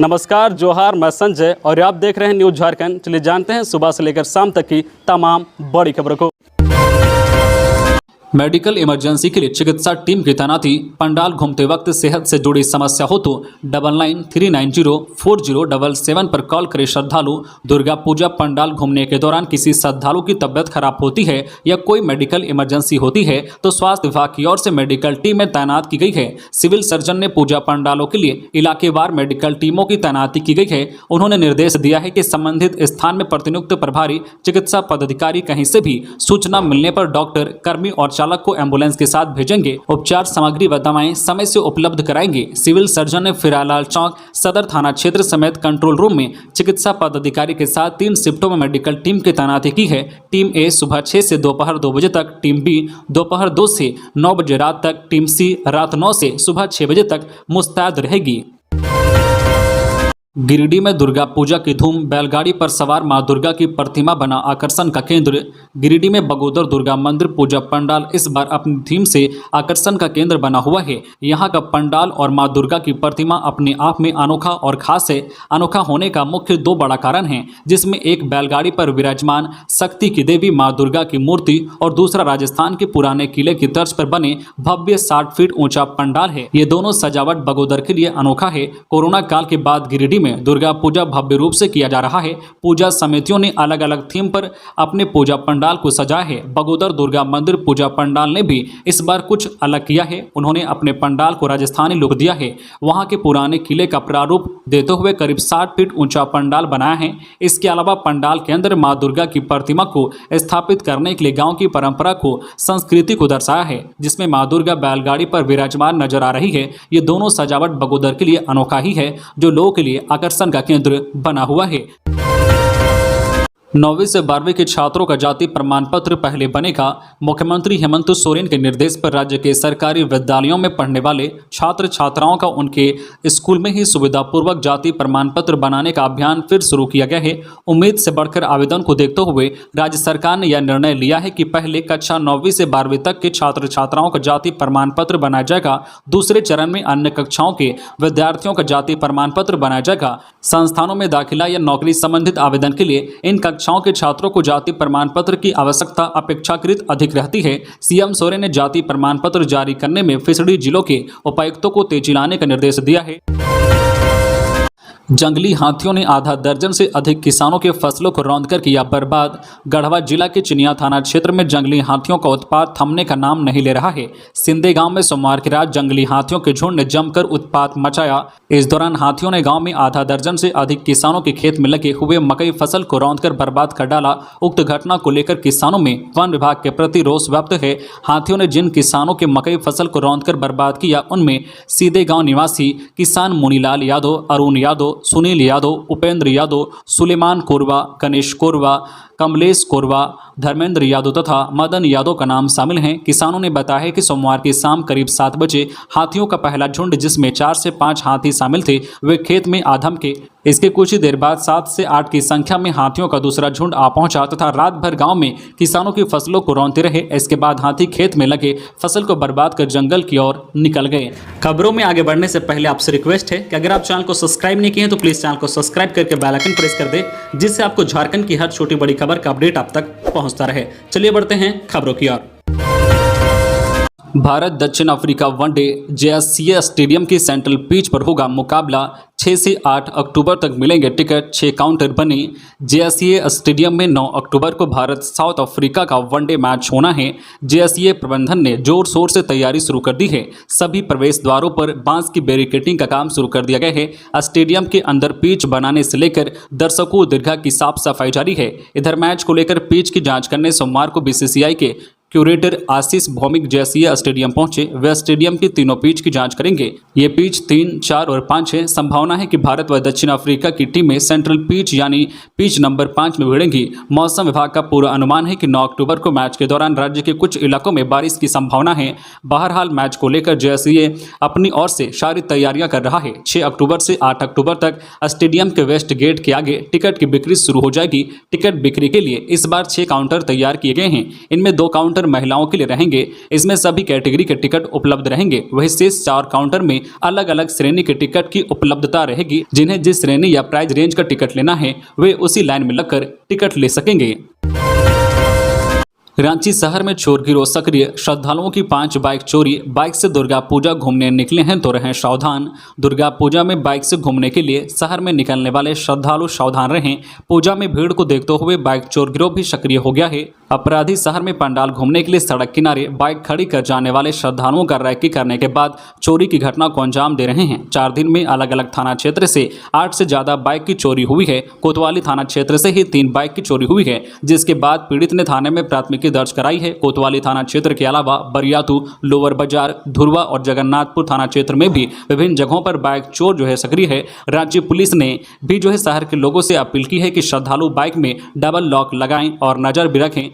नमस्कार, जोहार, मैं संजय और आप देख रहे हैं न्यूज झारखंड। चलिए जानते हैं सुबह से लेकर शाम तक की तमाम बड़ी खबरों को। मेडिकल इमरजेंसी के लिए चिकित्सा टीम की तैनाती। पंडाल घूमते वक्त सेहत से जुड़ी समस्या हो तो 9939040777 पर कॉल करे श्रद्धालु। दुर्गा पूजा पंडाल घूमने के दौरान किसी श्रद्धालु की तबियत खराब होती है या कोई मेडिकल इमरजेंसी होती है तो स्वास्थ्य विभाग की ओर से मेडिकल टीमें तैनात की गई है। सिविल सर्जन ने पूजा पंडालों के लिए इलाकेवार मेडिकल टीमों की तैनाती की गई है। उन्होंने निर्देश दिया है कि संबंधित स्थान में प्रतिनियुक्त प्रभारी चिकित्सा पदाधिकारी कहीं से भी सूचना मिलने पर डॉक्टर, कर्मी और चालक को एम्बुलेंस के साथ भेजेंगे। उपचार सामग्री व दवाएं समय से उपलब्ध कराएंगे। सिविल सर्जन ने फिरालाल चौक सदर थाना क्षेत्र समेत कंट्रोल रूम में चिकित्सा पदाधिकारी के साथ 3 शिफ्टों में मेडिकल टीम की तैनाती की है। टीम ए सुबह 6 से दोपहर 2 बजे तक, टीम बी दोपहर 2 से 9 बजे रात तक, टीम सी रात 9 से सुबह 6 बजे तक मुस्तैद रहेगी। गिरिडीह में दुर्गा पूजा की धूम। बैलगाड़ी पर सवार मां दुर्गा की प्रतिमा बना आकर्षण का केंद्र। गिरिडीह में बगोदर दुर्गा मंदिर पूजा पंडाल इस बार अपनी थीम से आकर्षण का केंद्र बना हुआ है। यहां का पंडाल और मां दुर्गा की प्रतिमा अपने आप में अनोखा और खास है। अनोखा होने का मुख्य 2 बड़ा कारण है, जिसमें एक बैलगाड़ी पर विराजमान शक्ति की देवी मां दुर्गा की मूर्ति और दूसरा राजस्थान के पुराने किले की तर्ज पर बने भव्य 60 फीट ऊंचा पंडाल है। ये दोनों सजावट बगोदर के लिए अनोखा है। कोरोना काल के बाद गिरिडीह में दुर्गा पूजा भव्य रूप से किया जा रहा है। पूजा समितियों ने अलग अलग थीम पर अपने पूजा पंडाल को सजाया है। बगोदर दुर्गा मंदिर पूजा पंडाल ने भी इस बार कुछ अलग किया है। उन्होंने अपने पंडाल को राजस्थानी लुक दिया है। वहां के पुराने किले का प्रारूप देते हुए करीब 60 फीट ऊंचा पंडाल बनाया है। इसके अलावा पंडाल के अंदर मां दुर्गा की प्रतिमा को स्थापित करने के लिए गांव की परंपरा को, संस्कृति को दर्शाया है, जिसमें मां दुर्गा बैलगाड़ी पर विराजमान नजर आ रही है। ये दोनों सजावट बगोदर के लिए अनोखा ही है, जो लोगों के लिए आकर्षण का केंद्र बना हुआ है। 9वीं से 12वीं के छात्रों का जाति प्रमाण पत्र पहले बनेगा। मुख्यमंत्री हेमंत सोरेन के निर्देश पर राज्य के सरकारी विद्यालयों में पढ़ने वाले छात्र छात्राओं का उनके स्कूल में ही सुविधापूर्वक जाति प्रमाण पत्र बनाने का अभियान फिर शुरू किया गया है। उम्मीद से बढ़कर आवेदन को देखते हुए राज्य सरकार ने यह निर्णय लिया है कि पहले कक्षा 9वीं से 12वीं तक के छात्र छात्राओं का जाति प्रमाण पत्र बनाया जाएगा। दूसरे चरण में अन्य कक्षाओं के विद्यार्थियों का जाति प्रमाण पत्र बनाया जाएगा। संस्थानों में दाखिला या नौकरी संबंधित आवेदन के लिए इन कक्षाओं के छात्रों को जाति प्रमाण पत्र की आवश्यकता अपेक्षाकृत अधिक रहती है। सीएम सोरेन ने जाति प्रमाण पत्र जारी करने में पिछड़ी जिलों के उपायुक्तों को तेजी लाने का निर्देश दिया है। जंगली हाथियों ने आधा दर्जन से अधिक किसानों के फसलों को रौंदकर किया बर्बाद। गढ़वा जिला के चिनिया थाना क्षेत्र में जंगली हाथियों का उत्पात थमने का नाम नहीं ले रहा है। सिंदे गांव में सोमवार की रात जंगली हाथियों के झुंड ने जमकर उत्पात मचाया। इस दौरान हाथियों ने गांव में आधा दर्जन से अधिक किसानों के खेत में लगे हुए मकई फसल को रौंदकर बर्बाद कर डाला। उक्त घटना को लेकर किसानों में वन विभाग के प्रति रोष व्यक्त है। हाथियों ने जिन किसानों के मकई फसल को रौंदकर बर्बाद किया, उनमें सीधे गांव निवासी किसान मुनीलाल यादव, अरुण यादव, सुनील यादव, उपेंद्र यादव, सुलेमान कोरवा, गणेश कोरवा, कमलेश कोरवा, धर्मेंद्र यादव तथा मदन यादव का नाम शामिल हैं। किसानों ने बताया है कि सोमवार की शाम करीब 7 बजे हाथियों का पहला झुंड, जिसमें 4 से 5 हाथी शामिल थे, वे खेत में आ धमके। इसके कुछ ही देर बाद 7 से 8 की संख्या में हाथियों का दूसरा झुंड आ पहुंचा तथा रात भर गांव में किसानों की फसलों को रौंदते रहे। इसके बाद हाथी खेत में लगे फसल को बर्बाद कर जंगल की ओर निकल गए। खबरों में आगे बढ़ने से पहले आपसे रिक्वेस्ट है कि अगर आप चैनल को सब्सक्राइब नहीं किए हैं तो प्लीज चैनल को सब्सक्राइब करके बेल आइकन प्रेस कर दे, जिससे आपको झारखंड की हर छोटी बड़ी खबर का अपडेट आप तक पहुंचता रहे। चलिए बढ़ते हैं खबरों की ओर। भारत दक्षिण अफ्रीका वनडे जेएससीए स्टेडियम की सेंट्रल पिच पर होगा मुकाबला। 6 से 8 अक्टूबर तक मिलेंगे टिकट। 6 काउंटर बने। जेएससीए स्टेडियम में 9 अक्टूबर को भारत साउथ अफ्रीका का वनडे मैच होना है। जेएससीए प्रबंधन ने जोर शोर से तैयारी शुरू कर दी है। सभी प्रवेश द्वारों पर बांस की बैरिकेडिंग का काम शुरू कर दिया गया है। स्टेडियम के अंदर पिच बनाने से लेकर दर्शकों दीर्घा की साफ सफाई जारी है। इधर मैच को लेकर पिच की जांच करने सोमवार को बीसीसीआई के क्यूरेटर आशीष भौमिक जेएससीए स्टेडियम पहुंचे। वे स्टेडियम की तीनों पिच की जांच करेंगे। ये पिच 3, 4 और 5 है। संभावना है कि भारत व दक्षिण अफ्रीका की टीमें सेंट्रल पिच यानी पिच नंबर 5 में भिड़ेंगी। मौसम विभाग का पूरा अनुमान है कि 9 अक्टूबर को मैच के दौरान राज्य के कुछ इलाकों में बारिश की संभावना है। बहरहाल मैच को लेकर जेएससीए अपनी ओर से सारी तैयारियां कर रहा है। 6 अक्टूबर से 8 अक्टूबर तक स्टेडियम के वेस्ट गेट के आगे टिकट की बिक्री शुरू हो जाएगी। टिकट बिक्री के लिए इस बार 6 काउंटर तैयार किए गए हैं। इनमें 2 काउंटर काउंटर महिलाओं के लिए रहेंगे। इसमें सभी कैटेगरी के टिकट उपलब्ध रहेंगे। वहीं शेष 4 काउंटर में अलग अलग श्रेणी के टिकट की उपलब्धता रहेगी। जिन्हें जिस श्रेणी या प्राइस रेंज का टिकट लेना है वे उसी लाइन में लगकर टिकट ले सकेंगे। रांची शहर में चोर गिरोह सक्रिय, श्रद्धालुओं की 5 बाइक चोरी। बाइक से दुर्गा पूजा घूमने निकले हैं तो रहें सावधान। दुर्गा पूजा में बाइक से घूमने के लिए शहर में निकलने वाले श्रद्धालु सावधान रहें। पूजा में भीड़ को देखते हुए बाइक चोर गिरोह भी सक्रिय हो गया है। अपराधी शहर में पंडाल घूमने के लिए सड़क किनारे बाइक खड़ी कर जाने वाले श्रद्धालुओं का रैकी करने के बाद चोरी की घटना को अंजाम दे रहे हैं। 4 दिन में अलग अलग थाना क्षेत्र से 8 से ज्यादा बाइक की चोरी हुई है। कोतवाली थाना क्षेत्र से ही 3 बाइक की चोरी हुई है, जिसके बाद पीड़ित ने थाने में प्राथमिकी दर्ज कराई है। कोतवाली थाना क्षेत्र के अलावा बरियातू, लोअर बाजार, धुरवा और जगन्नाथपुर थाना क्षेत्र में भी विभिन्न जगहों पर बाइक चोर सक्रिय है। रांची पुलिस ने भी शहर के लोगों से अपील की है कि श्रद्धालु बाइक में डबल लॉक लगाएं और नजर भी रखें।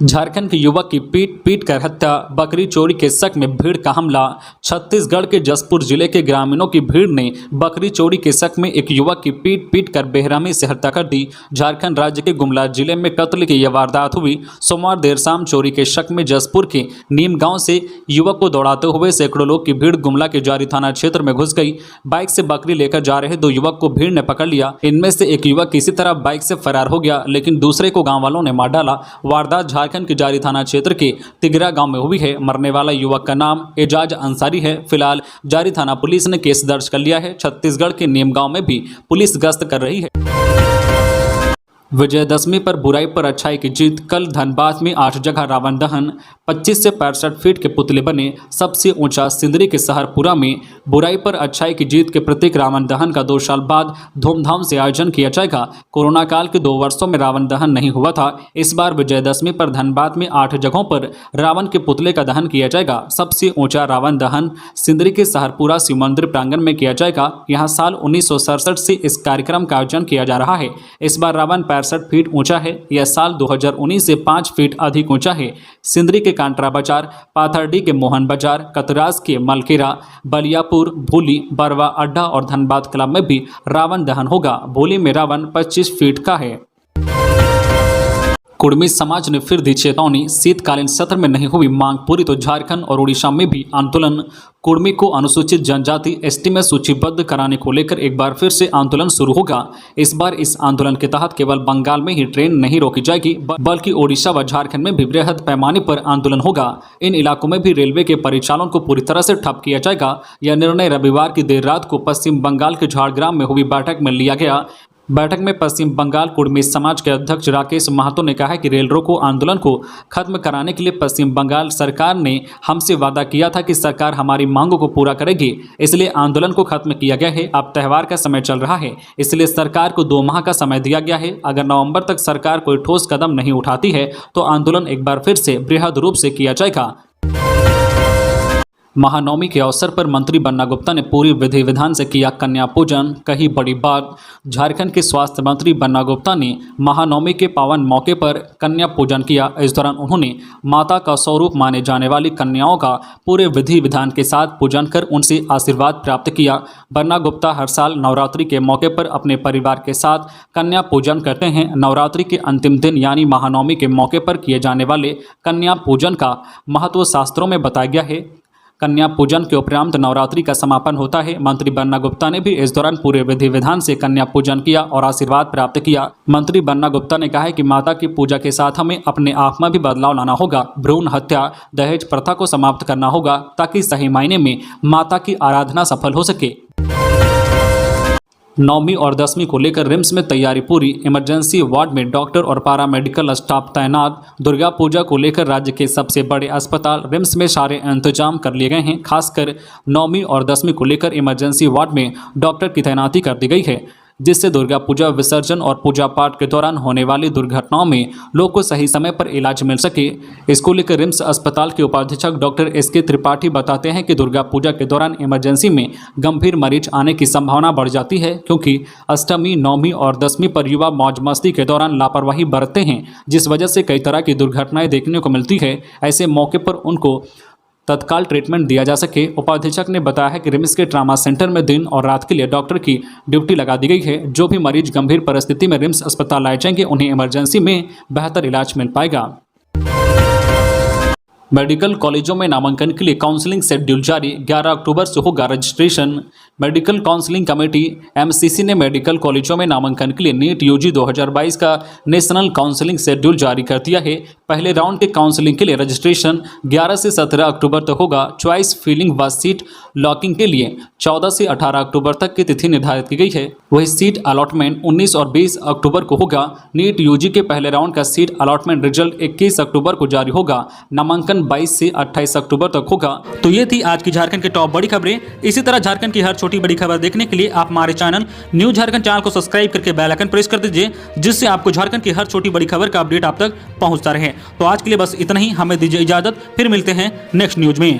झारखंड के युवक की पीट कर हत्या, बकरी चोरी के शक में भीड़ का हमला। छत्तीसगढ़ के जसपुर जिले के ग्रामीणों की भीड़ ने बकरी चोरी के शक में एक युवक की पीट कर बेरहमी से हत्या कर दी। झारखंड राज्य के गुमला जिले में कत्ल की यह वारदात हुई। सोमवार देर शाम चोरी के शक में जसपुर के नीम गांव से युवक को दौड़ाते हुए सैकड़ों लोग की भीड़ गुमला के जारी थाना क्षेत्र में घुस गई। बाइक से बकरी लेकर जा रहे 2 युवक को भीड़ ने पकड़ लिया। इनमें से एक युवक किसी तरह बाइक से फरार हो गया, लेकिन दूसरे को गाँव वालों ने मार डाला। वारदात झारखंड के जारी थाना क्षेत्र के तिगरा गांव में हुई है। मरने वाला युवक का नाम एजाज अंसारी है। फिलहाल जारी थाना पुलिस ने केस दर्ज कर लिया है। छत्तीसगढ़ के नीम गांव में भी पुलिस गश्त कर रही है। विजयदशमी पर बुराई पर अच्छाई की जीत। कल धनबाद में 8 जगह रावण दहन। 25 से 65 फीट के पुतले बने। सबसे ऊंचा सिंदरी के सहरपुरा में बुराई पर अच्छाई की जीत के प्रतीक रावण दहन का 2 साल बाद धूमधाम से आयोजन किया जाएगा। कोरोना काल के 2 वर्षों में रावण दहन नहीं हुआ था। इस बार विजयदशमी पर धनबाद में 8 जगहों पर रावण के पुतले का दहन किया जाएगा। सबसे ऊंचा रावण दहन सिंदरी के सहरपुरा शिव मंदिर प्रांगण में किया जाएगा। यहाँ साल 1967 से इस कार्यक्रम का आयोजन किया जा रहा है। इस बार रावण 65 फीट ऊंचा है। यह साल 2019 से 5 फीट अधिक ऊंचा है। सिंदरी के कांटरा बाजार, पाथरडी के मोहन बाजार, कतरास के मलकेरा, बलियापुर, भूली, बरवा अड्डा और धनबाद क्लब में भी रावण दहन होगा। भूली में रावण 25 फीट का है। कुर्मी समाज ने फिर दी चेतावनी। शीतकालीन सत्र में नहीं हुई मांग पूरी तो झारखंड और उड़ीसा में भी आंदोलन। कुर्मी को अनुसूचित जनजाति एसटी में सूचीबद्ध कराने को लेकर एक बार फिर से आंदोलन शुरू होगा। इस बार इस आंदोलन के तहत केवल बंगाल में ही ट्रेन नहीं रोकी जाएगी, बल्कि ओडिशा व झारखंड में भी बृहद पैमाने पर आंदोलन होगा। इन इलाकों में भी रेलवे के परिचालन को पूरी तरह से ठप किया जाएगा। यह निर्णय रविवार की देर रात को पश्चिम बंगाल के झाड़ग्राम में हुई बैठक में लिया गया। बैठक में पश्चिम बंगाल कुर्मी समाज के अध्यक्ष राकेश महतो ने कहा कि रेल रोको आंदोलन को खत्म कराने के लिए पश्चिम बंगाल सरकार ने हमसे वादा किया था कि सरकार हमारी मांगों को पूरा करेगी, इसलिए आंदोलन को खत्म किया गया है। अब त्यौहार का समय चल रहा है, इसलिए सरकार को 2 माह का समय दिया गया है। अगर नवंबर तक सरकार कोई ठोस कदम नहीं उठाती है तो आंदोलन एक बार फिर से बृहद रूप से किया जाएगा। महानवमी के अवसर पर मंत्री बन्ना गुप्ता ने पूरी विधि विधान से किया कन्या पूजन। कही बड़ी बात। झारखंड के स्वास्थ्य मंत्री बन्ना गुप्ता ने महानवमी के पावन मौके पर कन्या पूजन किया। इस दौरान उन्होंने माता का स्वरूप माने जाने वाली कन्याओं का पूरे विधि विधान के साथ पूजन कर उनसे आशीर्वाद प्राप्त किया। बन्ना गुप्ता हर साल नवरात्रि के मौके पर अपने परिवार के साथ कन्या पूजन करते हैं। नवरात्रि के अंतिम दिन यानी महानवमी के मौके पर किए जाने वाले कन्या पूजन का महत्व शास्त्रों में बताया गया है। कन्या पूजन के उपरांत नवरात्रि का समापन होता है। मंत्री बन्ना गुप्ता ने भी इस दौरान पूरे विधि विधान से कन्या पूजन किया और आशीर्वाद प्राप्त किया। मंत्री बन्ना गुप्ता ने कहा है कि माता की पूजा के साथ हमें अपने आप में भी बदलाव लाना होगा। भ्रूण हत्या, दहेज प्रथा को समाप्त करना होगा ताकि सही मायने में माता की आराधना सफल हो सके। 9वीं और 10वीं को लेकर रिम्स में तैयारी पूरी। इमरजेंसी वार्ड में डॉक्टर और पैरामेडिकल स्टाफ तैनात। दुर्गा पूजा को लेकर राज्य के सबसे बड़े अस्पताल रिम्स में सारे इंतजाम कर लिए गए हैं। खासकर 9वीं और 10वीं को लेकर इमरजेंसी वार्ड में डॉक्टर की तैनाती कर दी गई है, जिससे दुर्गा पूजा विसर्जन और पूजा पाठ के दौरान होने वाली दुर्घटनाओं में लोग को सही समय पर इलाज मिल सके। इसको लेकर रिम्स अस्पताल के उपाधीक्षक डॉक्टर SK त्रिपाठी बताते हैं कि दुर्गा पूजा के दौरान इमरजेंसी में गंभीर मरीज आने की संभावना बढ़ जाती है, क्योंकि अष्टमी, 9वीं और 10वीं पर युवा मौज मस्ती के दौरान लापरवाही बरतते हैं, जिस वजह से कई तरह की दुर्घटनाएं देखने को मिलती है। ऐसे मौके पर उनको तत्काल ट्रीटमेंट दिया जा सके। उपाधीक्षक ने बताया है कि रिम्स के ट्रामा सेंटर में दिन और रात के लिए डॉक्टर की ड्यूटी लगा दी गई है। जो भी मरीज गंभीर परिस्थिति में रिम्स अस्पताल लाए जाएंगे उन्हें इमरजेंसी में बेहतर इलाज मिल पाएगा। मेडिकल कॉलेजों में नामांकन के लिए काउंसलिंग शेड्यूल जारी, 11 अक्टूबर से होगा registration. Medical counselling committee MCC ने मेडिकल कॉलेजों में नामांकन के लिए नीट यूजी 2022 का नेशनल काउंसलिंग शेड्यूल जारी कर दिया है। पहले राउंड के काउंसलिंग के लिए रजिस्ट्रेशन 11 से 17 अक्टूबर तक होगा। चॉइस फिलिंग व सीट लॉकिंग के लिए 14 से 18 अक्टूबर तक की तिथि निर्धारित की गई है। वही सीट अलॉटमेंट 19 और 20 अक्टूबर को होगा। नीट यूजी के पहले राउंड का सीट अलॉटमेंट रिजल्ट 21 अक्टूबर को जारी होगा। नामांकन 22 से 28 अक्टूबर तक होगा। तो ये थी आज की झारखंड की टॉप बड़ी खबरें। इसी तरह झारखंड की हर छोटी बड़ी खबर देखने के लिए आप हमारे चैनल न्यूज झारखंड चैनल को सब्सक्राइब करके बेल आइकन प्रेस कर दीजिए, जिससे आपको झारखंड की हर छोटी बड़ी खबर का अपडेट आप तक पहुंचता रहे। तो आज के लिए बस इतना ही, हमें दीजिए इजाजत, फिर मिलते हैं नेक्स्ट न्यूज में।